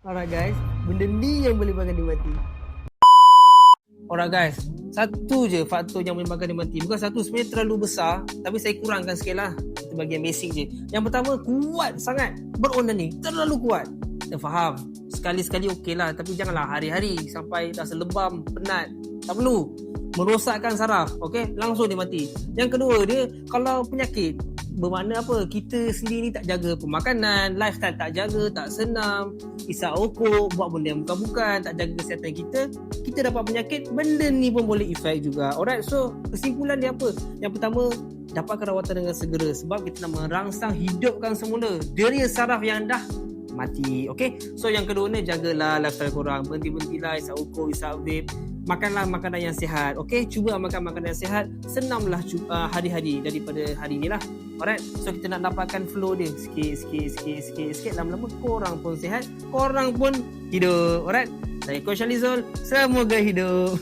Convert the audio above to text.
Alright guys, benda ni yang boleh buatkan dia mati. Alright guys, satu je faktor yang boleh buatkan dia mati. Bukan satu, sebenarnya terlalu besar, tapi saya kurangkan sikit lah. Itu bagian basic je. Yang pertama, kuat sangat. Beronan ni, terlalu kuat. Kita faham, sekali-sekali okey lah, tapi janganlah hari-hari sampai rasa lebam, penat. Tak perlu. Merosakkan saraf, okey? Langsung dia mati. Yang kedua, dia kalau penyakit, bermakna apa? Kita sendiri tak jaga pemakanan, lifestyle tak jaga, tak senam, isap rokok, buat benda yang bukan-bukan, tak jaga kesihatan kita, kita dapat penyakit, benda ni pun boleh efek juga. Alright, so kesimpulan dia apa? Yang pertama, dapatkan rawatan dengan segera sebab kita nak merangsang hidupkan semula deria saraf yang dah mati. Okay, so yang kedua ni, jagalah lifestyle korang, berhenti-berhentilah isap rokok, isap vape, makanlah makanan yang sihat. Okay, cuba makan makanan yang sihat, senamlah hari-hari daripada hari ni lah. Alright, so kita nak dapatkan flow dia sikit, lama-lama korang pun sihat, korang pun hidup. Alright, saya Coach Alizul, semoga hidup.